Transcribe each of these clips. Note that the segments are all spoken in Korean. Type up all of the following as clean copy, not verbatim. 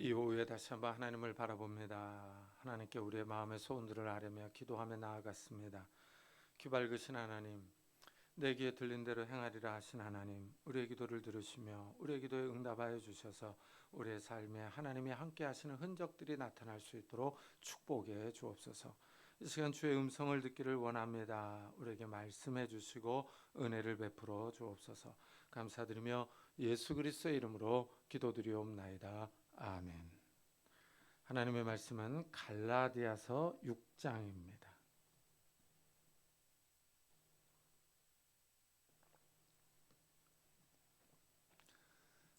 이 오후에 다시 한번 하나님을 바라봅니다. 하나님께 우리의 마음의 소원들을 아뢰며 기도하며 나아갔습니다. 귀 밝으신 하나님, 내 귀에 들린 대로 행하리라 하신 하나님, 우리의 기도를 들으시며 우리의 기도에 응답하여 주셔서 우리의 삶에 하나님이 함께 하시는 흔적들이 나타날 수 있도록 축복해 주옵소서. 이 시간 주의 음성을 듣기를 원합니다. 우리에게 말씀해 주시고 은혜를 베풀어 주옵소서. 감사드리며 예수 그리스도의 이름으로 기도드리옵나이다. 아멘. 하나님의 말씀은 갈라디아서 6장입니다.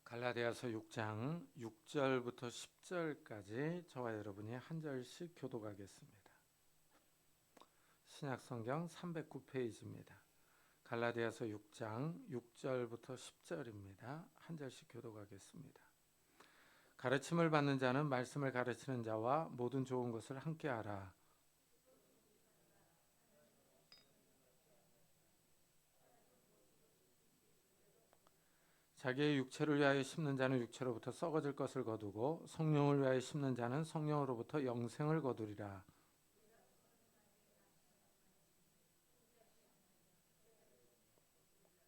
갈라디아서 6장 6절부터 10절까지 저와 여러분이 한 절씩 교독하겠습니다. 신약성경 309페이지입니다. 갈라디아서 6장 6절부터 10절입니다. 한 절씩 교독하겠습니다. 가르침을 받는 자는 말씀을 가르치는 자와 모든 좋은 것을 함께 하라. 자기의 육체를 위하여 심는 자는 육체로부터 썩어질 것을 거두고 성령을 위하여 심는 자는 성령으로부터 영생을 거두리라.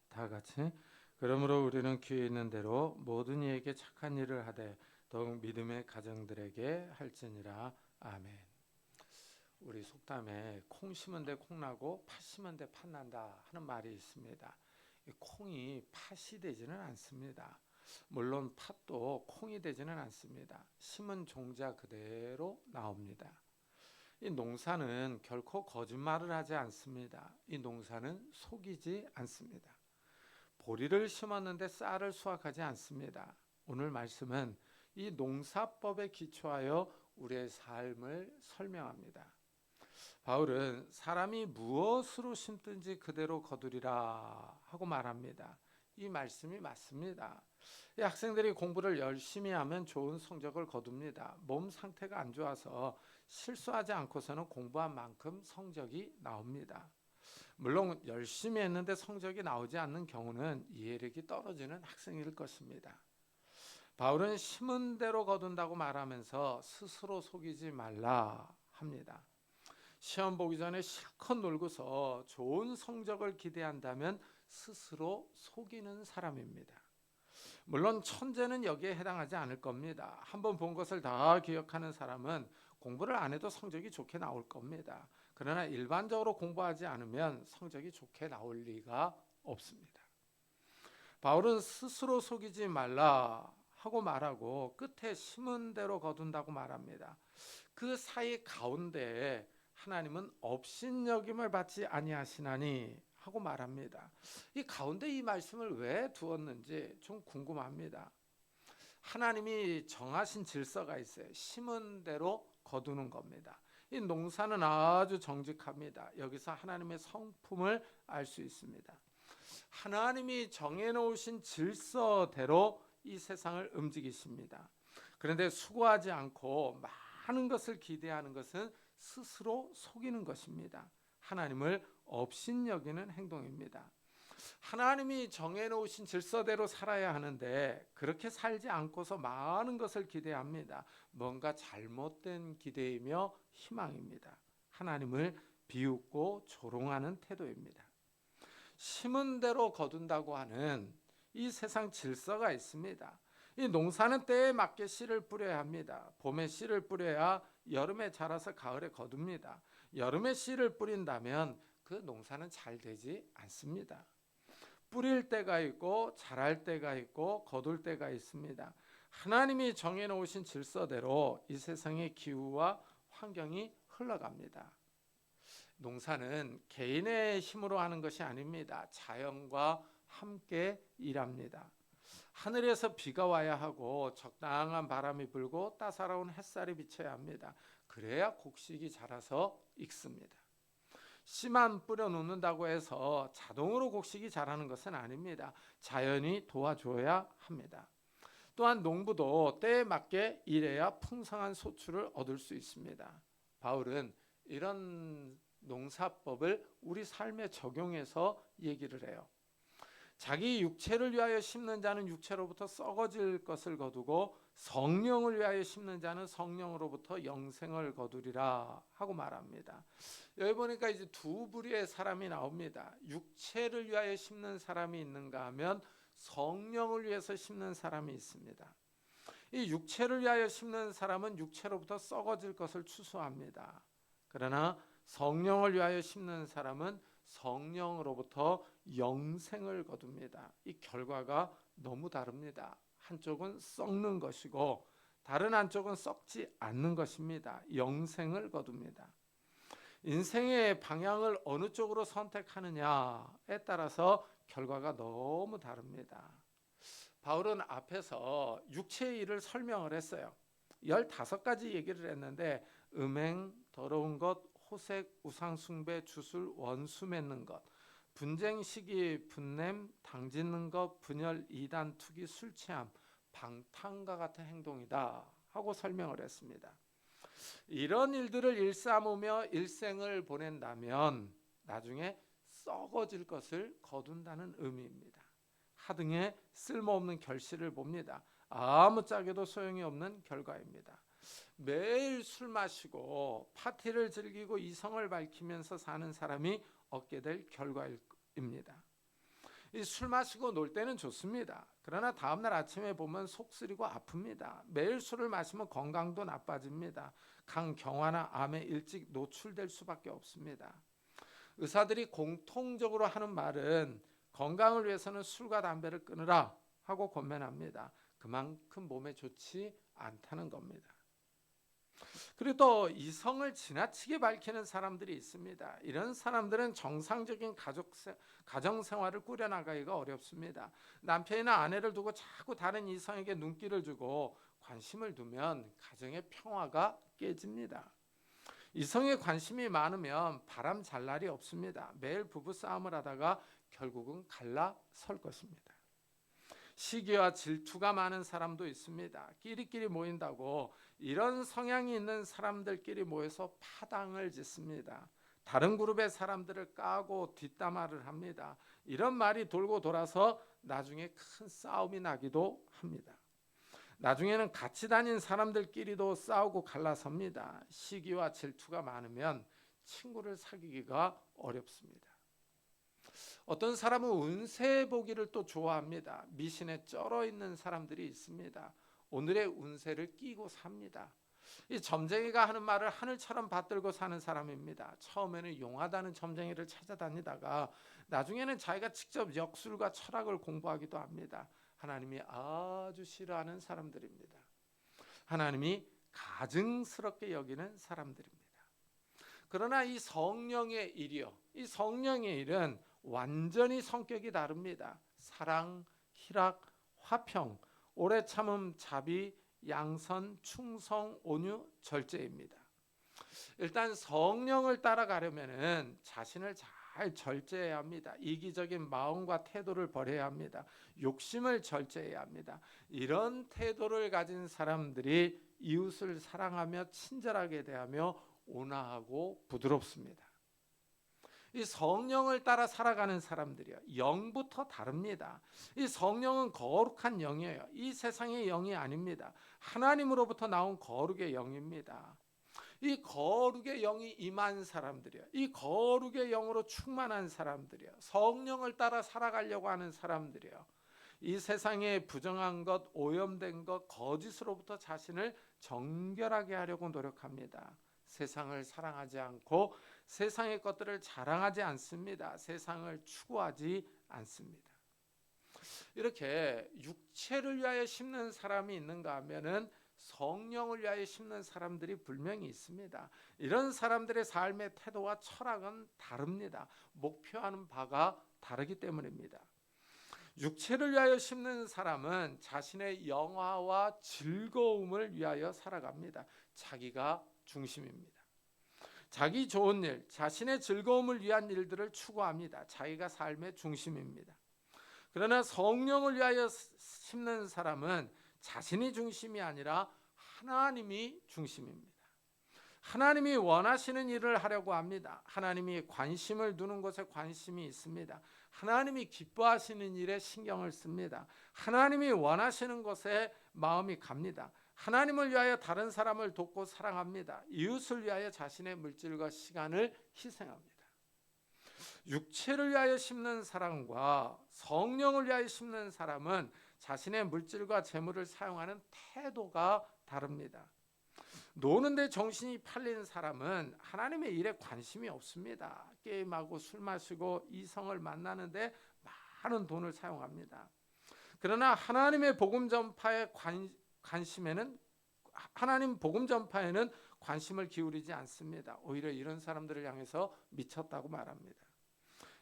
다 같이 그러므로 우리는 귀에 있는 대로 모든 이에게 착한 일을 하되 더욱 믿음의 가정들에게 할지니라. 아멘. 우리 속담에 콩 심은 데 콩 나고 팥 심은 데 팥 난다 하는 말이 있습니다. 콩이 팥이 되지는 않습니다. 물론 팥도 콩이 되지는 않습니다. 심은 종자 그대로 나옵니다. 이 농사는 결코 거짓말을 하지 않습니다. 이 농사는 속이지 않습니다. 보리를 심었는데 쌀을 수확하지 않습니다. 오늘 말씀은 이 농사법에 기초하여 우리의 삶을 설명합니다. 바울은 사람이 무엇으로 심든지 그대로 거두리라 하고 말합니다. 이 말씀이 맞습니다. 이 학생들이 공부를 열심히 하면 좋은 성적을 거둡니다. 몸 상태가 안 좋아서 실수하지 않고서는 공부한 만큼 성적이 나옵니다. 물론 열심히 했는데 성적이 나오지 않는 경우는 이해력이 떨어지는 학생일 것입니다. 바울은 심은 대로 거둔다고 말하면서 스스로 속이지 말라 합니다. 시험 보기 전에 실컷 놀고서 좋은 성적을 기대한다면 스스로 속이는 사람입니다. 물론 천재는 여기에 해당하지 않을 겁니다. 한번 본 것을 다 기억하는 사람은 공부를 안 해도 성적이 좋게 나올 겁니다. 그러나 일반적으로 공부하지 않으면 성적이 좋게 나올 리가 없습니다. 바울은 스스로 속이지 말라 하고 말하고 끝에 심은 대로 거둔다고 말합니다. 그 사이 가운데에 하나님은 업신여김을 받지 아니하시나니 하고 말합니다. 이 가운데 이 말씀을 왜 두었는지 좀 궁금합니다. 하나님이 정하신 질서가 있어요. 심은 대로 거두는 겁니다. 이 농사는 아주 정직합니다. 여기서 하나님의 성품을 알 수 있습니다. 하나님이 정해놓으신 질서대로 이 세상을 움직이십니다. 그런데 수고하지 않고 많은 것을 기대하는 것은 스스로 속이는 것입니다. 하나님을 업신여기는 행동입니다. 하나님이 정해놓으신 질서대로 살아야 하는데 그렇게 살지 않고서 많은 것을 기대합니다. 뭔가 잘못된 기대이며 희망입니다. 하나님을 비웃고 조롱하는 태도입니다. 심은 대로 거둔다고 하는 이 세상 질서가 있습니다. 이 농사는 때에 맞게 씨를 뿌려야 합니다. 봄에 씨를 뿌려야 여름에 자라서 가을에 거둡니다. 여름에 씨를 뿌린다면 그 농사는 잘 되지 않습니다. 뿌릴 때가 있고 자랄 때가 있고 거둘 때가 있습니다. 하나님이 정해놓으신 질서대로 이 세상의 기후와 환경이 흘러갑니다. 농사는 개인의 힘으로 하는 것이 아닙니다. 자연과 함께 일합니다. 하늘에서 비가 와야 하고 적당한 바람이 불고 따사로운 햇살이 비쳐야 합니다. 그래야 곡식이 자라서 익습니다. 씨만 뿌려 놓는다고 해서 자동으로 곡식이 자라는 것은 아닙니다. 자연이 도와줘야 합니다. 또한 농부도 때에 맞게 일해야 풍성한 소출을 얻을 수 있습니다. 바울은 이런 농사법을 우리 삶에 적용해서 얘기를 해요. 자기 육체를 위하여 심는 자는 육체로부터 썩어질 것을 거두고 성령을 위하여 심는 자는 성령으로부터 영생을 거두리라 하고 말합니다. 여기 보니까 이제 두 부류의 사람이 나옵니다. 육체를 위하여 심는 사람이 있는가 하면 성령을 위해서 심는 사람이 있습니다. 이 육체를 위하여 심는 사람은 육체로부터 썩어질 것을 추수합니다. 그러나 성령을 위하여 심는 사람은 성령으로부터 영생을 거둡니다. 이 결과가 너무 다릅니다. 한쪽은 썩는 것이고 다른 한쪽은 썩지 않는 것입니다. 영생을 거둡니다. 인생의 방향을 어느 쪽으로 선택하느냐에 따라서 결과가 너무 다릅니다. 바울은 앞에서 육체의 일을 설명을 했어요. 15가지 얘기를 했는데 음행, 더러운 것, 호색, 우상숭배, 주술, 원수 맺는 것, 분쟁, 시기, 분냄, 당짓는 것, 분열, 이단, 투기, 술 취함, 방탕과 같은 행동이다 하고 설명을 했습니다. 이런 일들을 일삼으며 일생을 보낸다면 나중에 썩어질 것을 거둔다는 의미입니다. 하등에 쓸모없는 결실을 봅니다. 아무짝에도 소용이 없는 결과입니다. 매일 술 마시고 파티를 즐기고 이성을 밝히면서 사는 사람이 얻게 될 결과입니다. 이 술 마시고 놀 때는 좋습니다. 그러나 다음날 아침에 보면 속 쓰리고 아픕니다. 매일 술을 마시면 건강도 나빠집니다. 간경화나 암에 일찍 노출될 수밖에 없습니다. 의사들이 공통적으로 하는 말은 건강을 위해서는 술과 담배를 끊으라 하고 권면합니다. 그만큼 몸에 좋지 않다는 겁니다. 그리고 또 이성을 지나치게 밝히는 사람들이 있습니다. 이런 사람들은 정상적인 가정생활을 꾸려나가기가 어렵습니다. 남편이나 아내를 두고 자꾸 다른 이성에게 눈길을 주고 관심을 두면 가정의 평화가 깨집니다. 이성에 관심이 많으면 바람 잘 날이 없습니다. 매일 부부싸움을 하다가 결국은 갈라설 것입니다. 시기와 질투가 많은 사람도 있습니다. 끼리끼리 모인다고 이런 성향이 있는 사람들끼리 모여서 파당을 짓습니다. 다른 그룹의 사람들을 까고 뒷담화를 합니다. 이런 말이 돌고 돌아서 나중에 큰 싸움이 나기도 합니다. 나중에는 같이 다닌 사람들끼리도 싸우고 갈라섭니다. 시기와 질투가 많으면 친구를 사귀기가 어렵습니다. 어떤 사람은 운세 보기를 또 좋아합니다. 미신에 쩔어 있는 사람들이 있습니다. 오늘의 운세를 끼고 삽니다. 이 점쟁이가 하는 말을 하늘처럼 받들고 사는 사람입니다. 처음에는 용하다는 점쟁이를 찾아다니다가 나중에는 자기가 직접 역술과 철학을 공부하기도 합니다. 하나님이 아주 싫어하는 사람들입니다. 하나님이 가증스럽게 여기는 사람들입니다. 그러나 이 성령의 일이요, 이 성령의 일은 완전히 성격이 다릅니다. 사랑, 희락, 화평, 오래 참음, 자비, 양선, 충성, 온유, 절제입니다. 일단 성령을 따라가려면은 자신을 잘 절제해야 합니다. 이기적인 마음과 태도를 버려야 합니다. 욕심을 절제해야 합니다. 이런 태도를 가진 사람들이 이웃을 사랑하며 친절하게 대하며 온화하고 부드럽습니다. 이 성령을 따라 살아가는 사람들이요, 영부터 다릅니다. 이 성령은 거룩한 영이에요. 이 세상의 영이 아닙니다. 하나님으로부터 나온 거룩의 영입니다. 이 거룩의 영이 임한 사람들이요, 이 거룩의 영으로 충만한 사람들이요, 성령을 따라 살아가려고 하는 사람들이요, 이 세상에 부정한 것, 오염된 것, 거짓으로부터 자신을 정결하게 하려고 노력합니다. 세상을 사랑하지 않고 세상의 것들을 자랑하지 않습니다. 세상을 추구하지 않습니다. 이렇게 육체를 위하여 심는 사람이 있는가 하면은 성령을 위하여 심는 사람들이 분명히 있습니다. 이런 사람들의 삶의 태도와 철학은 다릅니다. 목표하는 바가 다르기 때문입니다. 육체를 위하여 심는 사람은 자신의 영화와 즐거움을 위하여 살아갑니다. 자기가 중심입니다. 자기 좋은 일, 자신의 즐거움을 위한 일들을 추구합니다. 자기가 삶의 중심입니다. 그러나 성령을 위하여 심는 사람은 자신이 중심이 아니라 하나님이 중심입니다. 하나님이 원하시는 일을 하려고 합니다. 하나님이 관심을 두는 것에 관심이 있습니다. 하나님이 기뻐하시는 일에 신경을 씁니다. 하나님이 원하시는 것에 마음이 갑니다. 하나님을 위하여 다른 사람을 돕고 사랑합니다. 이웃을 위하여 자신의 물질과 시간을 희생합니다. 육체를 위하여 심는 사람과 성령을 위하여 심는 사람은 자신의 물질과 재물을 사용하는 태도가 다릅니다. 노는데 정신이 팔린 사람은 하나님의 일에 관심이 없습니다. 게임하고 술 마시고 이성을 만나는데 많은 돈을 사용합니다. 그러나 하나님의 복음 전파에 하나님 복음 전파에는 관심을 기울이지 않습니다. 오히려 이런 사람들을 향해서 미쳤다고 말합니다.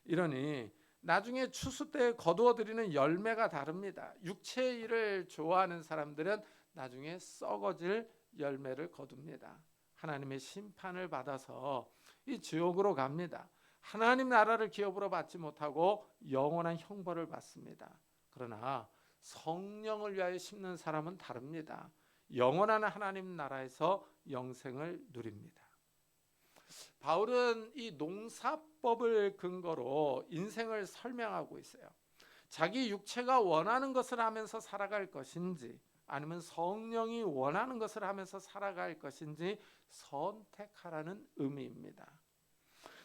이러니 나중에 추수 때 거두어들이는 열매가 다릅니다. 육체의 일을 좋아하는 사람들은 나중에 썩어질 열매를 거둡니다. 하나님의 심판을 받아서 이 지옥으로 갑니다. 하나님 나라를 기업으로 받지 못하고 영원한 형벌을 받습니다. 그러나 성령을 위하여 심는 사람은 다릅니다. 영원한 하나님 나라에서 영생을 누립니다. 바울은 이 농사법을 근거로 인생을 설명하고 있어요. 자기 육체가 원하는 것을 하면서 살아갈 것인지 아니면 성령이 원하는 것을 하면서 살아갈 것인지 선택하라는 의미입니다.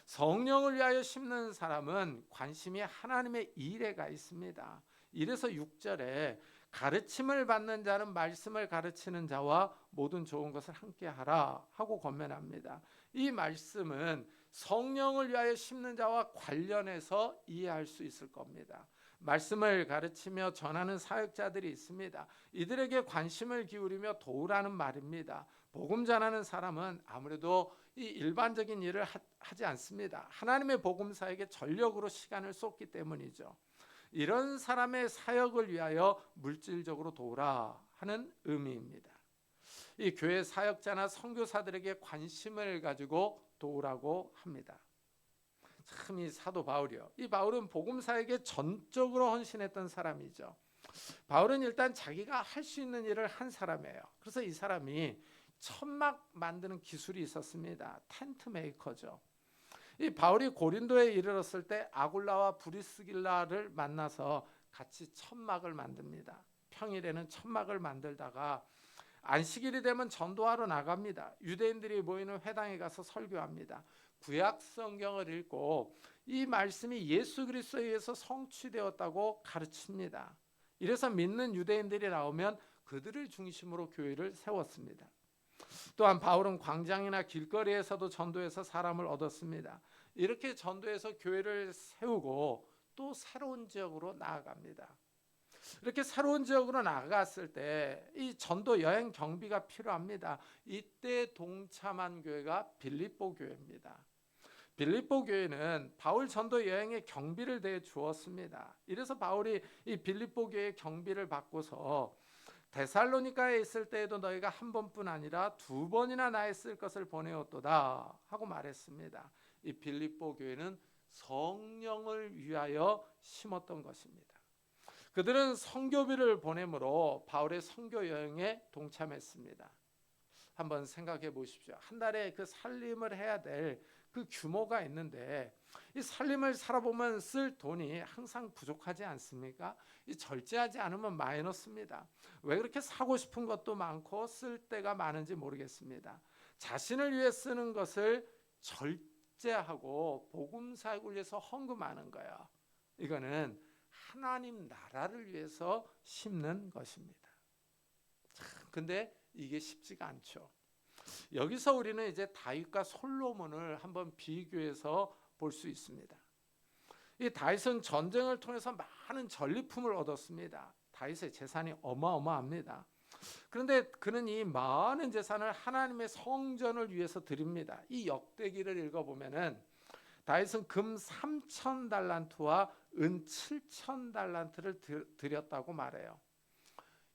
성령을 위하여 심는 사람은 관심이 하나님의 일에 가 있습니다. 이래서 6절에 가르침을 받는 자는 말씀을 가르치는 자와 모든 좋은 것을 함께 하라 하고 권면합니다. 이 말씀은 성령을 위하여 심는 자와 관련해서 이해할 수 있을 겁니다. 말씀을 가르치며 전하는 사역자들이 있습니다. 이들에게 관심을 기울이며 도우라는 말입니다. 복음 전하는 사람은 아무래도 이 일반적인 일을 하지 않습니다. 하나님의 복음사에게 전력으로 시간을 쏟기 때문이죠. 이런 사람의 사역을 위하여 물질적으로 도우라 하는 의미입니다. 이 교회 사역자나 선교사들에게 관심을 가지고 도우라고 합니다. 참 이 사도 바울이요. 이 바울은 복음사에게 전적으로 헌신했던 사람이죠. 바울은 일단 자기가 할 수 있는 일을 한 사람이에요. 그래서 이 사람이 천막 만드는 기술이 있었습니다. 텐트 메이커죠. 이 바울이 고린도에 이르렀을 때 아굴라와 브리스길라를 만나서 같이 천막을 만듭니다. 평일에는 천막을 만들다가 안식일이 되면 전도하러 나갑니다. 유대인들이 모이는 회당에 가서 설교합니다. 구약 성경을 읽고 이 말씀이 예수 그리스도에 의해서 성취되었다고 가르칩니다. 이래서 믿는 유대인들이 나오면 그들을 중심으로 교회를 세웠습니다. 또한 바울은 광장이나 길거리에서도 전도해서 사람을 얻었습니다. 이렇게 전도해서 교회를 세우고 또 새로운 지역으로 나아갑니다. 이렇게 새로운 지역으로 나아갔을 때 이 전도 여행 경비가 필요합니다. 이때 동참한 교회가 빌립보 교회입니다. 빌립보 교회는 바울 전도 여행의 경비를 대해 주었습니다. 이래서 바울이 이 빌립보 교회의 경비를 받고서 데살로니가에 있을 때에도 너희가 한 번뿐 아니라 두 번이나 나의 쓸 것을 보내었도다 하고 말했습니다. 이 빌립보 교회는 성령을 위하여 심었던 것입니다. 그들은 선교비를 보내므로 바울의 선교 여행에 동참했습니다. 한번 생각해 보십시오. 한 달에 그 살림을 해야 될 그 규모가 있는데 이 살림을 살아보면 쓸 돈이 항상 부족하지 않습니까? 이 절제하지 않으면 마이너스입니다. 왜 그렇게 사고 싶은 것도 많고 쓸 때가 많은지 모르겠습니다. 자신을 위해 쓰는 것을 절제하고 복음 사역을 위해서 헌금하는 거예요. 이거는 하나님 나라를 위해서 심는 것입니다. 근데 이게 쉽지가 않죠. 여기서 우리는 이제 다윗과 솔로몬을 한번 비교해서 볼 수 있습니다. 이 다윗은 전쟁을 통해서 많은 전리품을 얻었습니다. 다윗의 재산이 어마어마합니다. 그런데 그는 이 많은 재산을 하나님의 성전을 위해서 드립니다. 이 역대기를 읽어보면은 다윗은 금 3,000달란트와 은 7,000달란트를 드렸다고 말해요.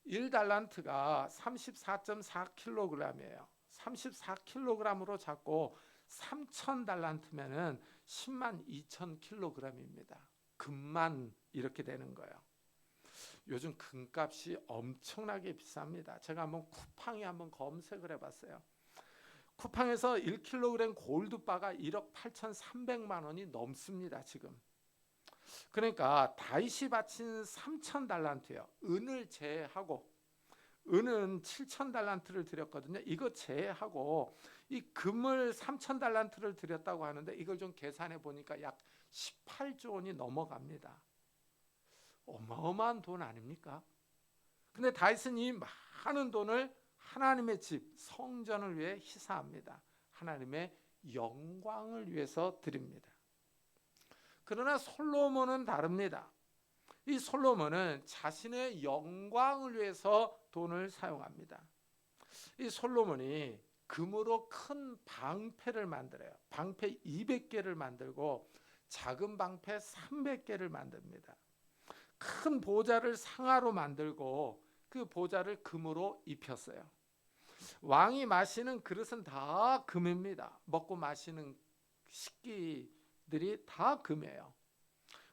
1달란트가 34.4kg이에요. 34kg으로 잡고 3,000달란트면은 10만 2,000kg입니다. 금만 이렇게 되는 거예요. 요즘 금값이 엄청나게 비쌉니다. 제가 한번 쿠팡에 한번 검색을 해봤어요. 쿠팡에서 1kg 골드바가 1억 8,300만 원이 넘습니다. 지금. 그러니까 다윗이 바친 3,000달란트요. 은을 제외하고, 은은 7,000달란트를 드렸거든요. 이거 제외하고 이 금을 3,000달란트를 드렸다고 하는데, 이걸 좀 계산해 보니까 약 18조 원이 넘어갑니다. 어마어마한 돈 아닙니까? 근데 다윗은 이 많은 돈을 하나님의 집, 성전을 위해 희사합니다. 하나님의 영광을 위해서 드립니다. 그러나 솔로몬은 다릅니다. 이 솔로몬은 자신의 영광을 위해서 돈을 사용합니다. 이 솔로몬이 금으로 큰 방패를 만들어요. 방패 200개를 만들고 작은 방패 300개를 만듭니다. 큰 보좌를 상아로 만들고 그 보좌를 금으로 입혔어요. 왕이 마시는 그릇은 다 금입니다. 먹고 마시는 식기들이 다 금이에요.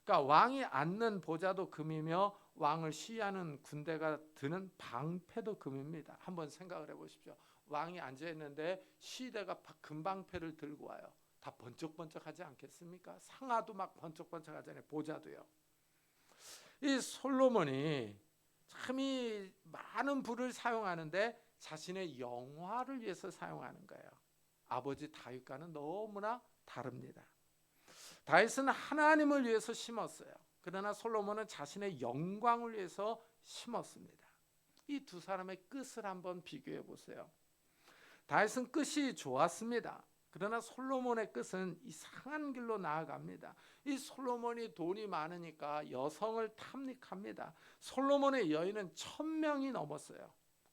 그러니까 왕이 앉는 보좌도 금이며 왕을 시위하는 군대가 드는 방패도 금입니다. 한번 생각을 해보십시오. 왕이 앉아있는데 시대가 금방패를 들고 와요. 다 번쩍번쩍하지 않겠습니까? 상아도 막 번쩍번쩍하잖아요. 보좌도요. 이 솔로몬이 참이 많은 불을 사용하는데 자신의 영화를 위해서 사용하는 거예요. 아버지 다윗과는 너무나 다릅니다. 다윗은 하나님을 위해서 심었어요. 그러나 솔로몬은 자신의 영광을 위해서 심었습니다. 이 두 사람의 끝을 한번 비교해 보세요. 다윗은 끝이 좋았습니다. 그러나 솔로몬의 끝은 이상한 길로 나아갑니다. 이 솔로몬이 돈이 많으니까 여성을 탐닉합니다. 솔로몬의 여인은 1,000명이 넘었어요.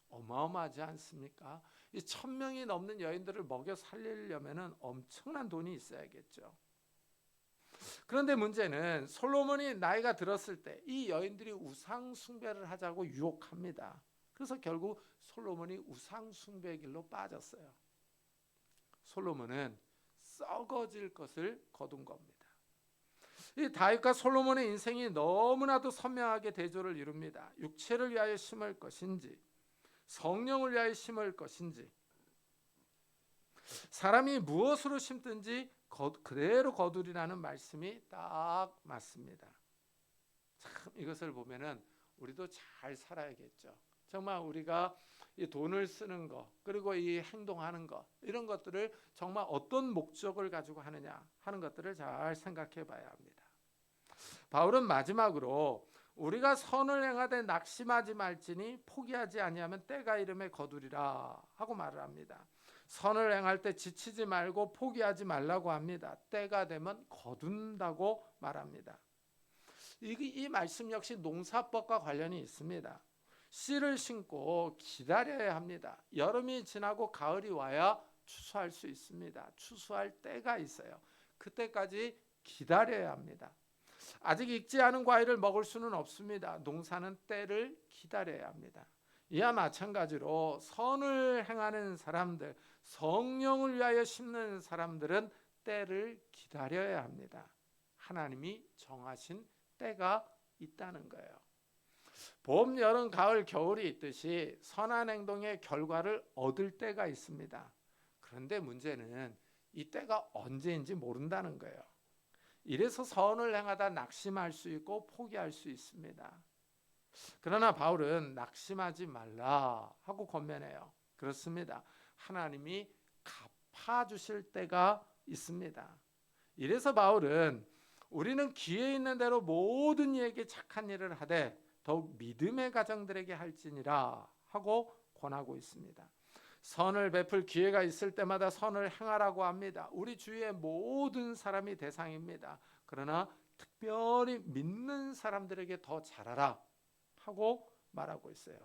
어마어마하지 않습니까? 이 1,000명이 넘는 여인들을 먹여 살리려면 엄청난 돈이 있어야겠죠. 그런데 문제는 솔로몬이 나이가 들었을 때 이 여인들이 우상 숭배를 하자고 유혹합니다. 그래서 결국 솔로몬이 우상 숭배의 길로 빠졌어요. 솔로몬은 썩어질 것을 거둔 겁니다. 이 다윗과 솔로몬의 인생이 너무나도 선명하게 대조를 이룹니다. 육체를 위하여 심을 것인지 성령을 위하여 심을 것인지, 사람이 무엇으로 심든지 그대로 거두리라는 말씀이 딱 맞습니다. 참 이것을 보면은 우리도 잘 살아야겠죠. 정말 우리가 이 돈을 쓰는 것, 그리고 이 행동하는 것, 이런 것들을 정말 어떤 목적을 가지고 하느냐 하는 것들을 잘 생각해 봐야 합니다. 바울은 마지막으로 우리가 선을 행하되 낙심하지 말지니 포기하지 아니하면 때가 이름에 거두리라 하고 말을 합니다. 선을 행할 때 지치지 말고 포기하지 말라고 합니다. 때가 되면 거둔다고 말합니다. 이 말씀 역시 농사법과 관련이 있습니다. 씨를 심고 기다려야 합니다. 여름이 지나고 가을이 와야 추수할 수 있습니다. 추수할 때가 있어요. 그때까지 기다려야 합니다. 아직 익지 않은 과일을 먹을 수는 없습니다. 농사는 때를 기다려야 합니다. 이와 마찬가지로 선을 행하는 사람들, 성령을 위하여 심는 사람들은 때를 기다려야 합니다. 하나님이 정하신 때가 있다는 거예요. 봄, 여름, 가을, 겨울이 있듯이 선한 행동의 결과를 얻을 때가 있습니다. 그런데 문제는 이 때가 언제인지 모른다는 거예요. 이래서 선을 행하다 낙심할 수 있고 포기할 수 있습니다. 그러나 바울은 낙심하지 말라 하고 권면해요. 그렇습니다. 하나님이 갚아주실 때가 있습니다. 이래서 바울은 우리는 기회 있는 대로 모든 이에게 착한 일을 하되 더욱 믿음의 가정들에게 할지니라 하고 권하고 있습니다. 선을 베풀 기회가 있을 때마다 선을 행하라고 합니다. 우리 주위의 모든 사람이 대상입니다. 그러나 특별히 믿는 사람들에게 더 잘하라 하고 말하고 있어요.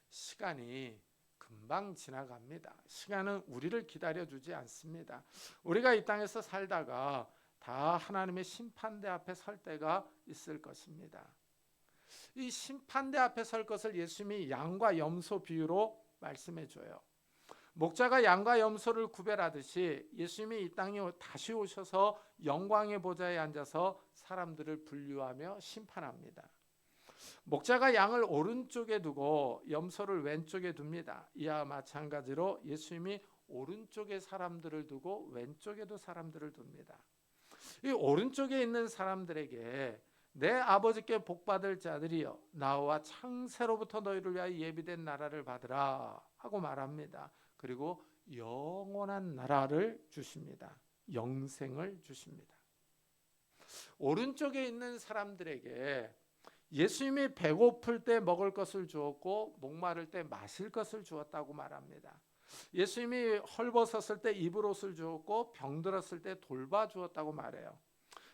시간이 금방 지나갑니다. 시간은 우리를 기다려주지 않습니다. 우리가 이 땅에서 살다가 다 하나님의 심판대 앞에 설 때가 있을 것입니다. 이 심판대 앞에 설 것을 예수님이 양과 염소 비유로 말씀해 줘요. 목자가 양과 염소를 구별하듯이 예수님이 이 땅에 다시 오셔서 영광의 보좌에 앉아서 사람들을 분류하며 심판합니다. 목자가 양을 오른쪽에 두고 염소를 왼쪽에 둡니다. 이와 마찬가지로 예수님이 오른쪽에 사람들을 두고 왼쪽에도 사람들을 둡니다. 이 오른쪽에 있는 사람들에게 내 아버지께 복받을 자들이여 나와 창세로부터 너희를 위하여 예비된 나라를 받으라 하고 말합니다. 그리고 영원한 나라를 주십니다. 영생을 주십니다. 오른쪽에 있는 사람들에게 예수님이 배고플 때 먹을 것을 주었고 목마를 때 마실 것을 주었다고 말합니다. 예수님이 헐벗었을 때 입을 옷을 주었고 병들었을 때 돌봐 주었다고 말해요.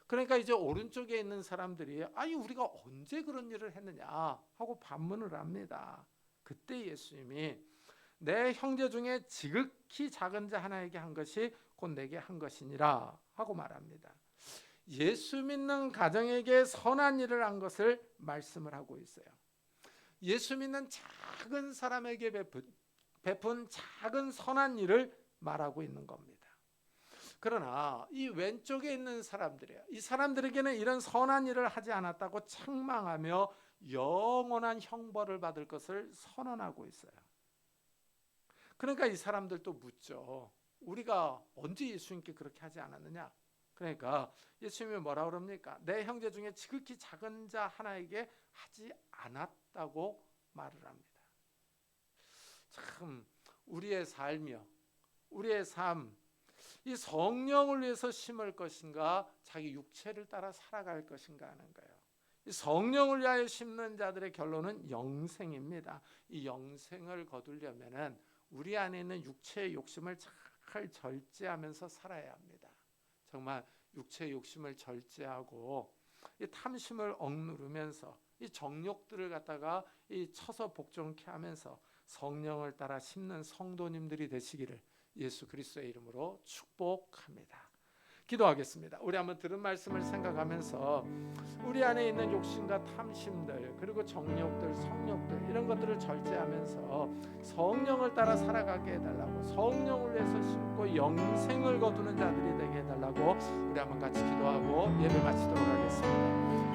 그러니까 이제 오른쪽에 있는 사람들이 아니 우리가 언제 그런 일을 했느냐 하고 반문을 합니다. 그때 예수님이 내 형제 중에 지극히 작은 자 하나에게 한 것이 곧 내게 한 것이니라 하고 말합니다. 예수 믿는 가정에게 선한 일을 한 것을 말씀을 하고 있어요. 예수 믿는 작은 사람에게 베푼 작은 선한 일을 말하고 있는 겁니다. 그러나 이 왼쪽에 있는 사람들이에요. 이 사람들에게는 이런 선한 일을 하지 않았다고 책망하며 영원한 형벌을 받을 것을 선언하고 있어요. 그러니까 이 사람들도 묻죠. 우리가 언제 예수님께 그렇게 하지 않았느냐? 그러니까 예수님이 뭐라 그럽니까? 내 형제 중에 지극히 작은 자 하나에게 하지 않았다고 말을 합니다. 참 우리의 삶이요, 우리의 삶, 이 성령을 위해서 심을 것인가 자기 육체를 따라 살아갈 것인가 하는 거예요. 이 성령을 위하여 심는 자들의 결론은 영생입니다. 이 영생을 거두려면은 우리 안에 있는 육체의 욕심을 잘 절제하면서 살아야 합니다. 정말 육체의 욕심을 절제하고 이 탐심을 억누르면서 이 정욕들을 갖다가 이 쳐서 복종케 하면서 성령을 따라 심는 성도님들이 되시기를 예수 그리스도의 이름으로 축복합니다. 기도하겠습니다. 우리 한번 들은 말씀을 생각하면서 우리 안에 있는 욕심과 탐심들 그리고 정욕들, 성욕들 이런 것들을 절제하면서 성령을 따라 살아가게 해달라고, 성령을 위해서 심고 영생을 거두는 자들이 되게 해달라고 우리 한번 같이 기도하고 예배 마치도록 하겠습니다.